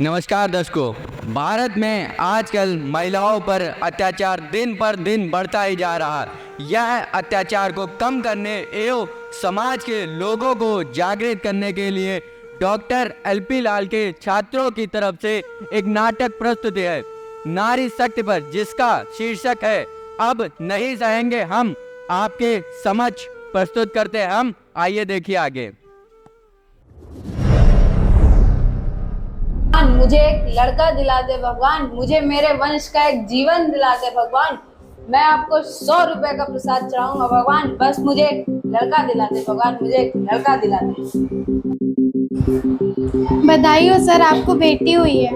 नमस्कार दर्शकों, भारत में आजकल महिलाओं पर अत्याचार दिन पर दिन बढ़ता ही जा रहा है। यह अत्याचार को कम करने एवं समाज के लोगों को जागृत करने के लिए डॉक्टर एलपी लाल के छात्रों की तरफ से एक नाटक प्रस्तुत है नारी शक्ति पर, जिसका शीर्षक है अब नहीं सहेंगे हम। आपके समक्ष प्रस्तुत करते हैं हम। आइए देखिए आगे। मुझे एक लड़का दिला दे भगवान, मुझे मेरे वंश का एक जीवन दिला दे भगवान। मैं आपको 100 रुपए का प्रसाद चढ़ाऊंगा भगवान, बस मुझे एक लड़का दिला दे भगवान, मुझे एक लड़का दिला दे। बधाई हो सर, आपको बेटी हुई है।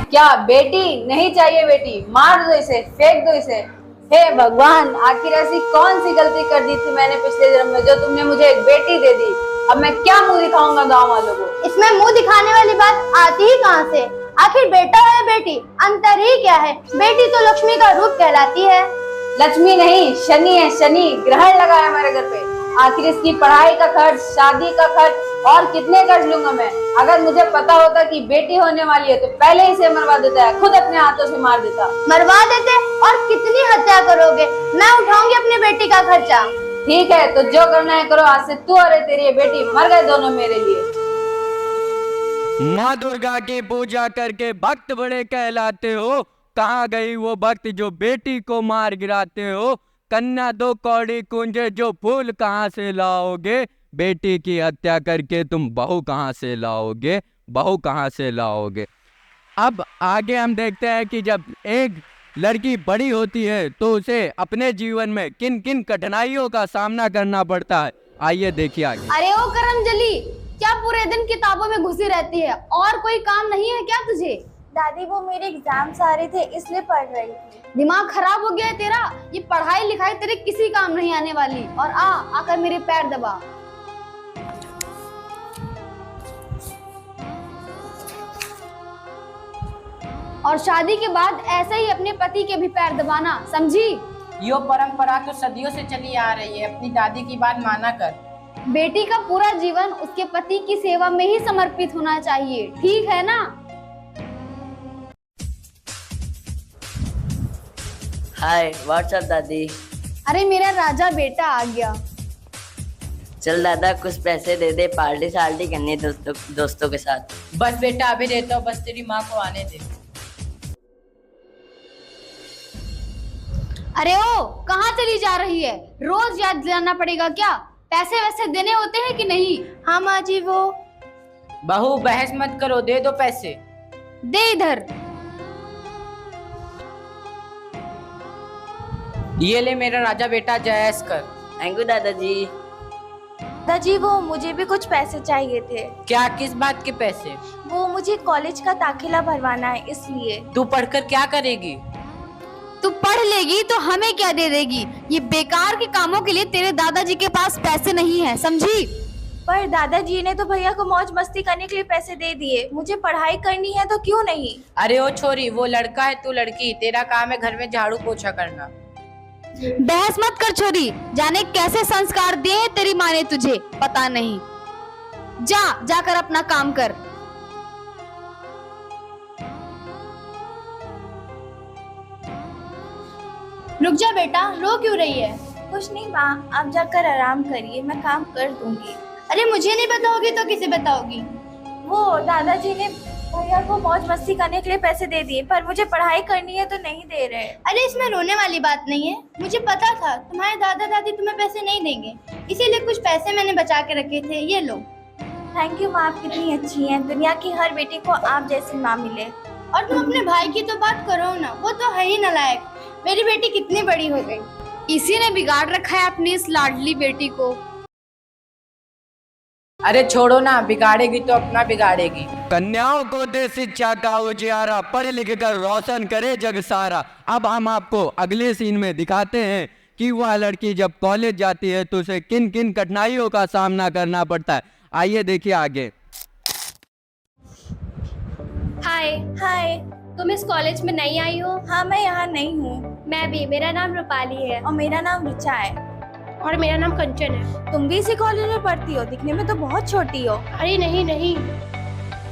क्या बेटी? नहीं चाहिए बेटी, मार दो इसे, फेंक दो इसे। हे भगवान, आखिर ऐसी कौन सी गलती कर दी थी मैंने पिछले जन्म में जो तुमने मुझे एक बेटी दे दी। अब मैं क्या मुंह दिखाऊंगा गांव वालों को। इसमें मुंह दिखाने वाली बात आती ही कहाँ से? आखिर बेटा है बेटी, अंतर ही क्या है? बेटी तो लक्ष्मी का रूप कहलाती है। लक्ष्मी नहीं, शनि है, शनि ग्रहण लगा है हमारे घर पे। आखिर इसकी पढ़ाई का खर्च, शादी का खर्च और कितने खर्च लूंगा मैं। अगर मुझे पता होता कि बेटी होने वाली है तो पहले ही इसे मरवा देता है, खुद अपने हाथों से मार देता। मरवा देते? और कितनी हत्या करोगे? मैं उठाऊंगी अपनी बेटी का खर्चा। ठीक है, तो जो करना है करो। आज से तू और तेरी बेटी मर गए दोनों मेरे लिए। माँ दुर्गा की पूजा करके भक्त बड़े कहलाते हो। कहाँ गई वो भक्त जो बेटी को मार गिराते हो? कन्या दो कौड़ी कुंजे जो फूल कहाँ से लाओगे? बेटी की हत्या करके तुम बहू कहाँ से लाओगे? बहू कहाँ से लाओगे? अब आगे हम देखते हैं कि जब एक लड़की बड़ी होती है तो उसे अपने जीवन में किन किन कठिनाइयों का सामना करना पड़ता है। आइए देखिए आगे। अरे ओ करमजली, क्या पूरे दिन किताबों में घुसी रहती है? और कोई काम नहीं है क्या तुझे? दादी वो मेरे एग्जाम्स आ रहे थे इसलिए पढ़ रही थी। दिमाग खराब हो गया है तेरा? ये पढ़ाई लिखाई तेरे किसी काम नहीं आने वाली। और आकर मेरे पैर दबा। और शादी के बाद ऐसे ही अपने पति के भी पैर दबाना, समझी? यो परंपरा तो सदियों से चली आ रही है, अपनी दादी की बात माना कर। बेटी का पूरा जीवन उसके पति की सेवा में ही समर्पित होना चाहिए, ठीक है ना? हाय, व्हाट्सअप दादी। अरे मेरा राजा बेटा आ गया। चल दादा कुछ पैसे दे दे, पार्टी साल्टी करनी है दोस्तों के साथ। बस बेटा अभी देता हूँ, बस तेरी माँ को आने दे। अरे ओ, कहाँ चली जा रही है? रोज याद दिलाना पड़ेगा क्या? पैसे वैसे देने होते हैं कि नहीं? हाँ माँ जी। वो बहू बहस मत करो, दे दो पैसे। दे इधर। ये ले मेरा राजा बेटा, जयस कर। थैंक यू दादाजी। दादाजी वो मुझे भी कुछ पैसे चाहिए थे। क्या, किस बात के पैसे? वो मुझे कॉलेज का दाखिला भरवाना है इसलिए। तू पढ़कर क्या करेगी? तू पढ़ लेगी तो हमें क्या दे देगी? ये बेकार के कामों के लिए तेरे दादाजी के पास पैसे नहीं है, समझी? पर दादाजी ने तो भैया को मौज मस्ती करने के लिए पैसे दे दिए, मुझे पढ़ाई करनी है तो क्यों नहीं? अरे ओ छोरी, वो लड़का है तू लड़की, तेरा काम है घर में झाड़ू पोछा करना। बहस मत कर छोरी, जाने कैसे संस्कार दिए तेरी माँ ने तुझे, पता नहीं। जाकर अपना काम कर। रुक जा बेटा, रो क्यों रही है? कुछ नहीं माँ, आप जाकर आराम करिए, मैं काम कर दूंगी। अरे मुझे नहीं बताओगी तो किसे बताओगी? वो दादाजी ने भैया को मौज मस्ती करने के लिए पैसे दे दिए, पर मुझे पढ़ाई करनी है तो नहीं दे रहे। अरे इसमें रोने वाली बात नहीं है, मुझे पता था तुम्हारे दादा दादी तुम्हें पैसे नहीं देंगे, इसीलिए कुछ पैसे मैंने बचा के रखे थे, ये लो। थैंक यू माँ, आप कितनी अच्छी हैं। दुनिया की हर बेटी को आप जैसी माँ मिले। और तुम अपने भाई की तो बात करो ना, वो तो है ही नालायक। मेरी बेटी कितनी बड़ी हो गई, इसी ने बिगाड़ रखा है अपनी इस लाडली बेटी को। अरे छोड़ो ना, बिगाड़ेगी तो अपना बिगाड़ेगी। कन्याओं को दे शिक्षा का उजियारा, पढ़ लिख कर रोशन करे जग सारा। अब हम आपको अगले सीन में दिखाते हैं कि वह लड़की जब कॉलेज जाती है तो उसे किन किन कठिनाइयों का सामना करना पड़ता है। आइए देखिए आगे। हाय। हाय। तुम इस कॉलेज में नई आई हो? हाँ मैं यहाँ नहीं हूँ। मैं भी। मेरा नाम रूपाली है। और मेरा नाम ऋचा है। और मेरा नाम कंचन है। तुम भी इसी कॉलेज में पढ़ती हो? दिखने में तो बहुत छोटी हो। अरे नहीं नहीं,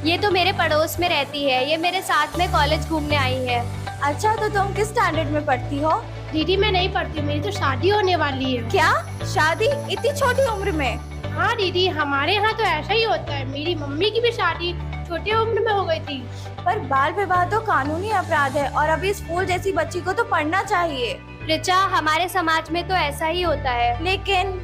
ये तो मेरे पड़ोस में रहती है, ये मेरे साथ में कॉलेज घूमने आई है। अच्छा, तो तुम किस स्टैंडर्ड में पढ़ती हो? दीदी मैं नहीं पढ़ती हूँ, मेरी तो शादी होने वाली है। क्या शादी इतनी छोटी उम्र में? हाँ दीदी, हमारे यहाँ तो ऐसा ही होता है। मेरी मम्मी की भी शादी छोटी उम्र में हो गई थी। पर बाल विवाह तो कानूनी अपराध है और अभी स्कूल जैसी बच्ची को तो पढ़ना चाहिए। रिचा, हमारे समाज में तो ऐसा ही होता है। लेकिन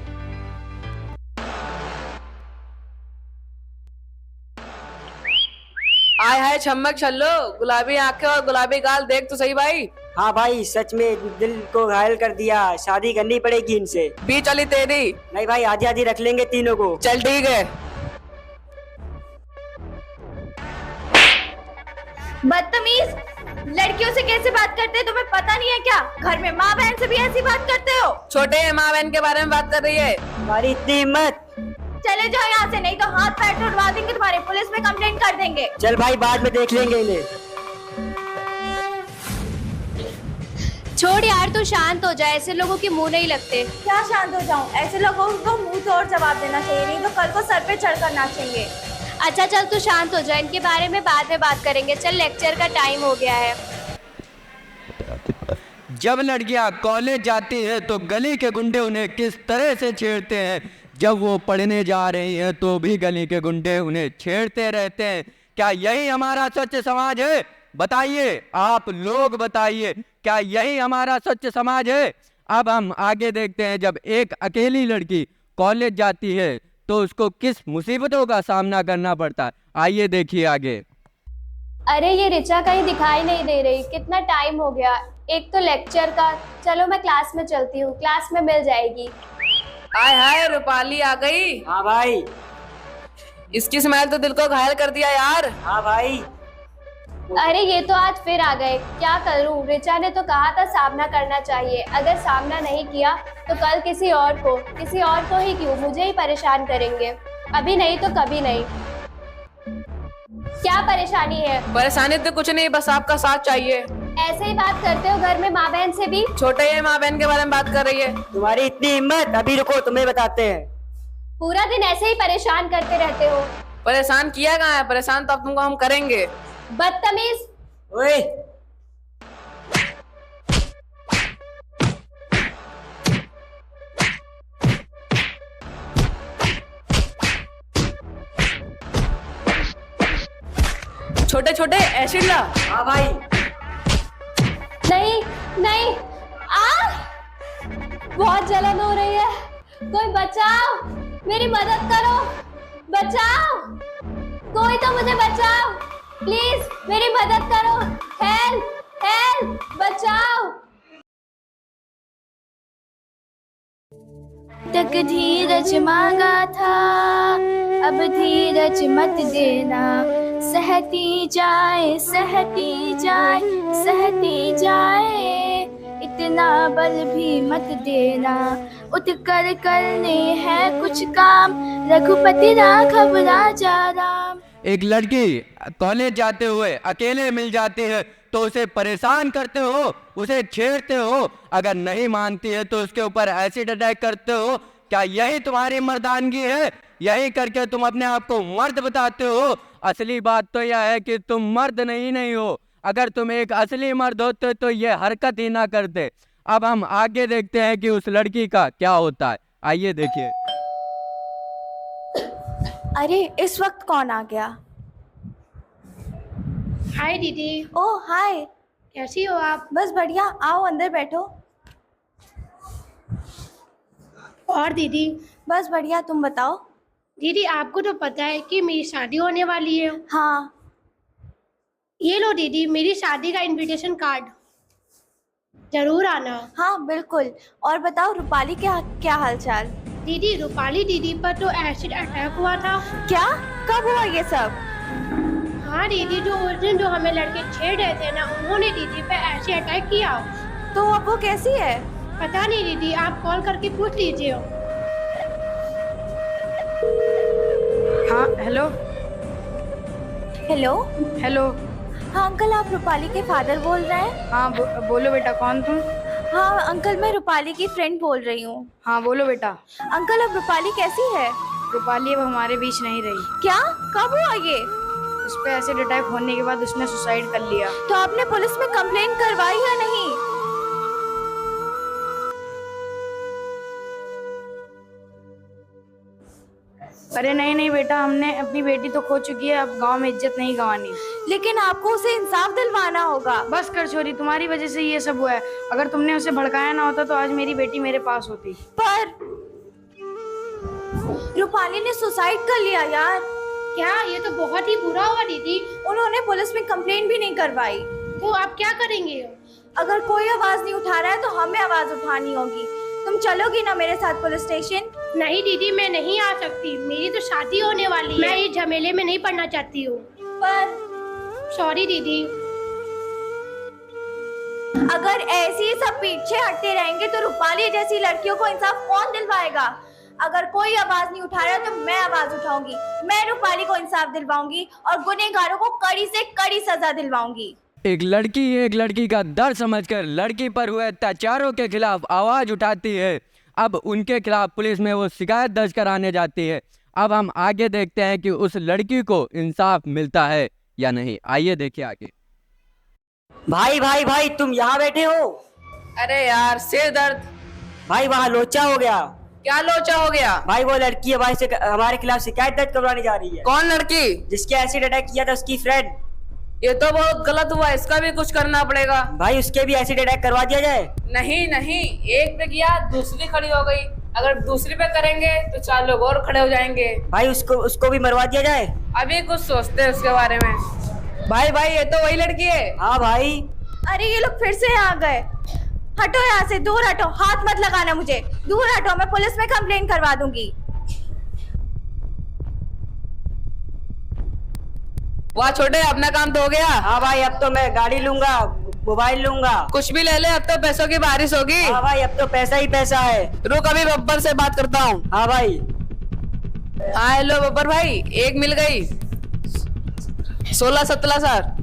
आय हाय छम्मक छल्लो, गुलाबी आंखें और गुलाबी गाल, देख तो सही भाई। हाँ भाई, सच में दिल को घायल कर दिया। शादी करनी पड़ेगी इनसे। बी चली तेरी। नहीं भाई, आधी आधी रख लेंगे तीनों को। चल ठीक है। बदतमीज, लड़कियों से कैसे बात करते हैं तुम्हें पता नहीं है क्या? घर में माँ बहन से भी ऐसी बात करते हो? छोटे माँ बहन के बारे में बात कर रही है। तुम्हारी इतनी हिम्मत? चले जाओ यहाँ से, नहीं तो हाथ पैर तोड़वा देंगे तुम्हारे, पुलिस में कंप्लेंट कर देंगे। चल भाई, बाद में देख लेंगे इन्हें। छोड़ यार, तू शांत हो जाए, ऐसे लोगों के मुंह नहीं लगते। क्या शांत हो जाऊं? ऐसे लोगों को मुंह तोड़ जवाब देना चाहिए, नहीं तो कल को सर पे चढ़कर नाचेंगे। अच्छा चल तू शांत हो जाए, इनके बारे में बाद में बात करेंगे। चल, लेक्चर का टाइम हो गया है। जब लड़कियां कॉलेज जाती है तो गली के गुंडे उन्हें किस तरह से छेड़ते हैं, जब वो पढ़ने जा रही हैं तो भी गली के गुंडे उन्हें छेड़ते रहते हैं। क्या यही हमारा स्वच्छ समाज है? बताइए, आप लोग बताइए, क्या यही हमारा स्वच्छ समाज है? अब हम आगे देखते हैं, जब एक अकेली लड़की कॉलेज जाती है तो उसको किस मुसीबतों का सामना करना पड़ता है। आइए देखिए आगे। अरे ये रिचा कहीं दिखाई नहीं दे रही, कितना टाइम हो गया। एक तो लेक्चर का, चलो मैं क्लास में चलती हूँ, क्लास में मिल जाएगी। आय हाय, रूपाली आ गई। हाँ भाई। इसकी स्मेल तो दिल को घायल कर दिया यार। हाँ भाई। अरे ये तो आज फिर आ गए, क्या करूं? रिचा ने तो कहा था सामना करना चाहिए, अगर सामना नहीं किया तो कल किसी और को ही क्यों, मुझे ही परेशान करेंगे। अभी नहीं तो कभी नहीं। क्या परेशानी है? परेशानी तो कुछ नहीं, बस आपका साथ चाहिए। ऐसे ही बात करते हो घर में माँ बहन से भी? छोटे ये माँ बहन के बारे में बात कर रही है। तुम्हारी इतनी हिम्मत? अभी रुको, तुम्हें बताते हैं। पूरा दिन ऐसे ही परेशान करते रहते हो। परेशान किया कहाँ है? परेशान तो अब तुमको हम करेंगे। बदतमीज। ओए, छोटे छोटे एसिड ला। हाँ भाई। नहीं नहीं, बहुत जलन हो रही है, कोई बचाओ, मेरी मदद करो, बचाओ, कोई तो मुझे बचाओ, प्लीज मेरी मदद करो, हेल्प हेल्प, बचाओ। तक धीरज मांगा था, अब धीरज मत देना, सहती जाए सहती जाए सहती जाए, इतना बल भी मत देना, उठ कर करने हैं कुछ काम, रघुपति राघव राजा राम। एक लड़की कॉलेज जाते हुए अकेले मिल जाती है तो उसे परेशान करते हो, उसे छेड़ते हो, अगर नहीं मानती है तो उसके ऊपर एसिड अटैक करते हो। क्या यही तुम्हारी मर्दानगी है? यही करके तुम अपने आप को मर्द बताते हो? असली बात तो यह है कि तुम मर्द नहीं हो। अगर तुम एक असली मर्द होते तो ये हरकत ही ना करते। अब हम आगे देखते हैं कि उस लड़की का क्या होता है। आइए देखिए। अरे इस वक्त कौन आ गया? हाय दीदी। ओह हाय, कैसी हो आप? बस बढ़िया, आओ अंदर बैठो। और दीदी? बस बढ़िया, तुम बताओ। दीदी आपको तो पता है कि मेरी शादी होने वाली है। हाँ। ये लो दीदी, मेरी शादी का इनविटेशन कार्ड, जरूर आना। हाँ बिल्कुल। और बताओ रूपाली, क्या हालचाल? दीदी रूपाली दीदी पर तो एसिड अटैक हुआ था। क्या? कब हुआ ये सब? हाँ दीदी, जो उस दिन जो हमें लड़के छेड़ रहे थे ना, उन्होंने दीदी पे एसिड अटैक किया। तो अब वो कैसी है? पता नहीं दीदी, आप कॉल करके पूछ लीजिए। हाँ हेलो। Hello hello. हाँ अंकल, आप रूपाली के फादर बोल रहे हैं? हाँ बोलो बेटा, कौन तुम? हाँ अंकल, मैं रूपाली की फ्रेंड बोल रही हूँ। हाँ बोलो बेटा। अंकल अब रूपाली कैसी है? रूपाली अब हमारे बीच नहीं रही। क्या? कब हुआ ये? उस पे एसिड अटैक होने के बाद उसने सुसाइड कर लिया। तो आपने पुलिस में कंप्लेंट करवाई या नहीं? अरे नहीं बेटा, हमने अपनी बेटी तो खो चुकी है, अब गांव में इज्जत नहीं गंवानी। लेकिन आपको उसे इंसाफ दिलवाना होगा। बस कर छोरी, तुम्हारी वजह से ये सब हुआ है। अगर तुमने उसे भड़काया ना होता तो आज मेरी बेटी मेरे पास होती। पर रूपाली ने सुसाइड कर लिया यार। क्या? ये तो बहुत ही बुरा हुआ दीदी। उन्होंने पुलिस में कंप्लेंट भी नहीं करवाई। तो आप क्या करेंगे? अगर कोई आवाज नहीं उठा रहा है तो हमें आवाज उठानी होगी। तुम चलोगी ना मेरे साथ पुलिस स्टेशन? नहीं दीदी, मैं नहीं आ सकती, मेरी तो शादी होने वाली है। मैं ये झमेले में नहीं पड़ना चाहती हूँ। पर सॉरी दीदी। अगर ऐसे ही सब पीछे हटते रहेंगे तो रूपाली जैसी लड़कियों को इंसाफ कौन दिलवाएगा? अगर कोई आवाज नहीं उठा रहा तो मैं आवाज उठाऊंगी। मैं रूपाली को इंसाफ दिलवाऊंगी और गुनहगारों को कड़ी से कड़ी सजा दिलवाऊंगी। एक लड़की का दर्द समझकर लड़की पर हुए अत्याचारों के खिलाफ आवाज उठाती है। अब उनके खिलाफ पुलिस में वो शिकायत दर्ज कराने जाती है। अब हम आगे देखते हैं कि उस लड़की को इंसाफ मिलता है या नहीं। आइए देखिए आगे। भाई भाई भाई तुम यहाँ बैठे हो? अरे यार सिर दर्द। भाई वहाँ लोचा हो गया। क्या लोचा हो गया? भाई वो लड़की है भाई से हमारे खिलाफ शिकायत दर्ज करवाने जा रही है। कौन लड़की? जिसके एसिड अटैक किया था उसकी फ्रेंड। ये तो बहुत गलत हुआ, इसका भी कुछ करना पड़ेगा। भाई उसके भी एसिड अटैक करवा दिया जाए। नहीं, एक पे किया दूसरी खड़ी हो गई, अगर दूसरी पे करेंगे तो 4 लोग और खड़े हो जाएंगे। भाई उसको भी मरवा दिया जाए। अभी कुछ सोचते हैं उसके बारे में। भाई ये तो वही लड़की है। हाँ भाई। अरे ये लोग फिर से आ गए। हटो यहाँ से, दूर हटो, हाथ मत लगाना मुझे, दूर हटो, मैं पुलिस में कंप्लेंट करवा दूंगी। वाह छोटे, अपना काम तो हो गया। हाँ भाई, अब तो मैं गाड़ी लूंगा, मोबाइल लूंगा, कुछ भी ले ले, अब तो पैसों की बारिश होगी। हाँ भाई, अब तो पैसा ही पैसा है। रुक, अभी बब्बर से बात करता हूँ। हाँ भाई। हाँ हेलो बब्बर भाई, एक मिल गई 16-17 हजार।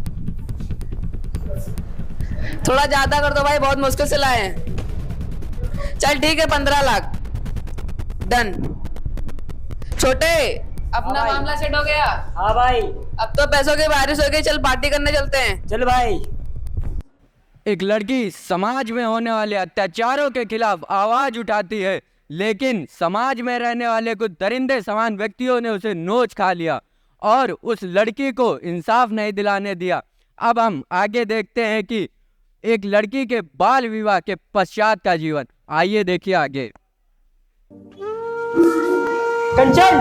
थोड़ा ज्यादा कर दो भाई, बहुत मुश्किल से लाए हैं। चल ठीक है, 15 लाख डन। छोटे, अपना मामला सेट हो गया। हाँ भाई। अब तो पैसों की बारिश हो गई, चल पार्टी करने चलते हैं। चल भाई। एक लड़की समाज में होने वाले अत्याचारों के खिलाफ आवाज उठाती है, लेकिन समाज में रहने वाले कुछ दरिंदे समान व्यक्तियों ने उसे नोच खा लिया और उस लड़की को इंसाफ नहीं दिलाने दिया। अब हम आगे देखते हैं कि एक लड़की के बाल विवाह के पश्चात का जीवन। आइए देखिए आगे। कंचन,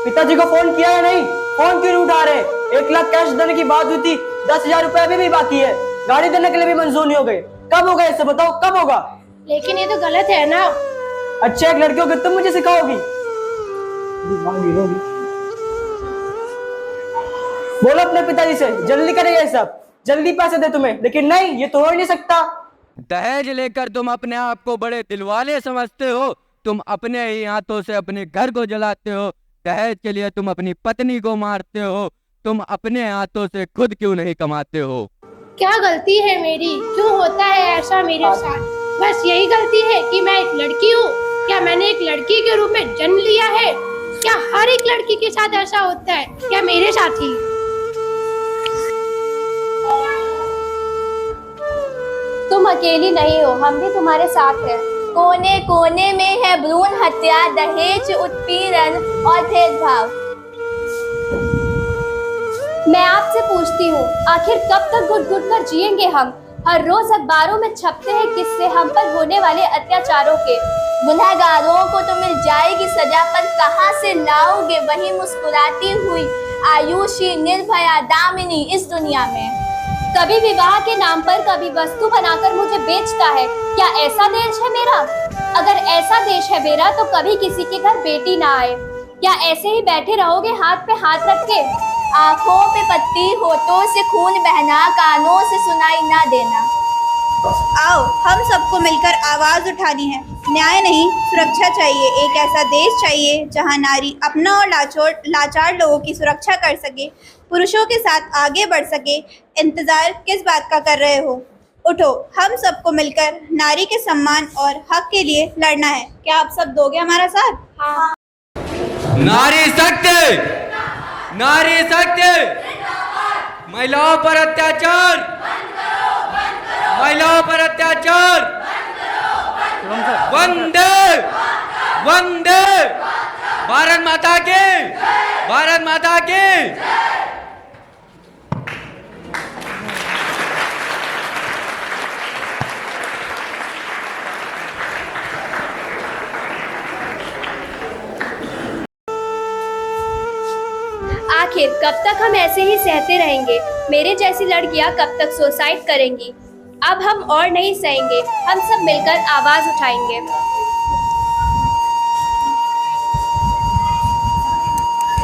पिताजी को फोन किया या नहीं? फोन क्यों नहीं उठा रहे? 1 लाख कैश देने की बात हुई थी, 10,000 रुपए अभी भी बाकी है। गाड़ी देने के लिए भी मंजूर नहीं हो गए। कब होगा इससे बताओ, कब होगा? लेकिन ये तो गलत है ना। अच्छा, एक लड़कियों को तुम मुझे सिखाओगी? बोलो अपने पिताजी से, जल्दी करें ये सब, जल्दी पैसे दे तुम्हें। लेकिन नहीं, ये तो हो ही नहीं सकता। दहेज लेकर तुम अपने आप को बड़े दिलवाले समझते हो। तुम अपने ही हाथों से अपने घर को जलाते हो। दहेज के लिए तुम अपनी पत्नी को मारते हो। तुम अपने हाथों से खुद क्यों नहीं कमाते हो? क्या गलती है मेरी? क्यों होता है ऐसा मेरे साथ? बस यही गलती है कि मैं एक लड़की हूँ। क्या मैंने एक लड़की के रूप में जन्म लिया है? क्या हर एक लड़की के साथ ऐसा होता है? क्या मेरे साथ ही? तुम अकेली नहीं हो, हम भी तुम्हारे साथ हैं। कोने कोने में है भ्रूण हत्या, दहेज, उत्पीड़न और भेदभाव। मैं आपसे पूछती हूँ, आखिर कब तक घुट घुट कर जिएंगे हम? हर रोज अखबारों में छपते हैं किस्से हम पर होने वाले अत्याचारों के। गुनहगारों को तो मिल जाएगी सजा, पर कहाँ से लाओगे वही मुस्कुराती हुई आयुषी निर्भया दामिनी इस दुनिया में? कभी विवाह के नाम पर, कभी वस्तु बनाकर मुझे बेचता है। क्या ऐसा देश है मेरा? अगर ऐसा देश है मेरा तो कभी किसी के घर बेटी ना आए। क्या ऐसे ही बैठे रहोगे हाथ पे हाथ रख के? आंखों पे पट्टी, होठों से खून बहना, कानों से सुनाई ना देना। आओ, हम सबको मिलकर आवाज उठानी है। न्याय नहीं, सुरक्षा चाहिए। एक ऐसा देश चाहिए जहां नारी अपना और लाचार लोगों की सुरक्षा कर सके, पुरुषों के साथ आगे बढ़ सके। इंतजार किस बात का कर रहे हो? उठो, हम सबको मिलकर नारी के सम्मान और हक के लिए लड़ना है। क्या आप सब दोगे हमारा साथ? हाँ। नारी शक्ति, नारी शक्ति, महिलाओं पर अत्याचार, महिलाओं पर अत्याचार, वंदे वंदे भारत माता की, भारत माता की। आखिर कब तक हम ऐसे ही सहते रहेंगे? मेरे जैसी लड़कियां कब तक सुसाइड करेंगी? अब हम और नहीं सहेंगे, हम सब मिलकर आवाज उठाएंगे।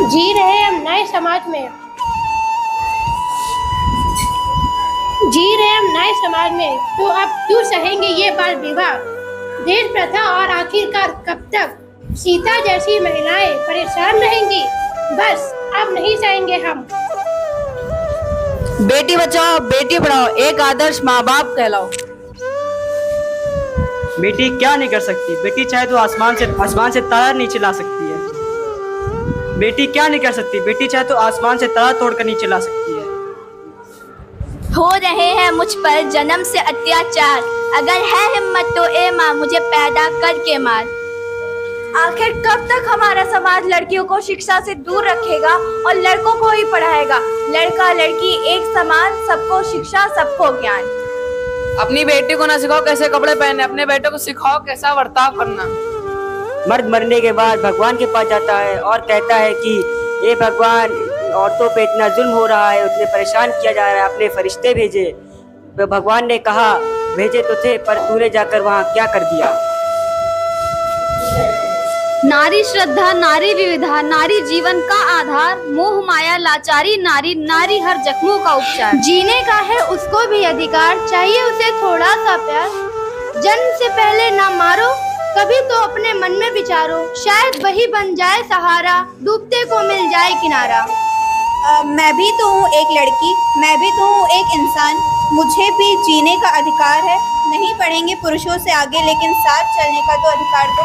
जी रहे हम नए समाज में, जी रहे हम नए समाज में, तो अब क्यों सहेंगे ये बाल विवाह, देश प्रथा और आखिरकार कब तक सीता जैसी महिलाएं परेशान रहेंगी? बस अब नहीं सहेंगे हम। बेटी बचाओ बेटी पढ़ाओ, एक आदर्श माँ बाप कहलाओ। बेटी क्या नहीं कर सकती? बेटी चाहे तो आसमान से तारा नीचे ला सकती है। बेटी क्या नहीं कर सकती? बेटी चाहे तो आसमान से तारा तोड़कर नीचे ला सकती है। हो रहे हैं मुझ पर जन्म से अत्याचार, अगर है हिम्मत तो ए माँ मुझे पैदा करके मार। आखिर कब तक हमारा समाज लड़कियों को शिक्षा से दूर रखेगा और लड़कों को ही पढ़ाएगा? लड़का लड़की एक समान, सबको शिक्षा सबको ज्ञान। अपनी बेटी को ना सिखाओ कैसे कपड़े पहने, अपने बेटे को सिखाओ कैसा बर्ताव करना। मर्द मरने के बाद भगवान के पास जाता है और कहता है कि ये भगवान, औरतों पे इतना जुल्म हो रहा है, उतने परेशान किया जा रहा है, अपने फरिश्ते भेजे। तो भगवान ने कहा भेजे तो थे, पर तूने जाकर वहाँ क्या कर दिया? नारी श्रद्धा, नारी विविधा, नारी जीवन का आधार, मोह माया लाचारी नारी, नारी हर जख्मों का उपचार। जीने का है उसको भी अधिकार, चाहिए उसे थोड़ा सा प्यार। जन्म से पहले ना मारो, कभी तो अपने मन में विचारो, शायद वही बन जाए सहारा, डूबते को मिल जाए किनारा। मैं भी तो हूँ एक लड़की, मैं भी तो हूँ एक इंसान, मुझे भी जीने का अधिकार है। नहीं बढ़ेंगे पुरुषों से आगे, लेकिन साथ चलने का तो अधिकार दो।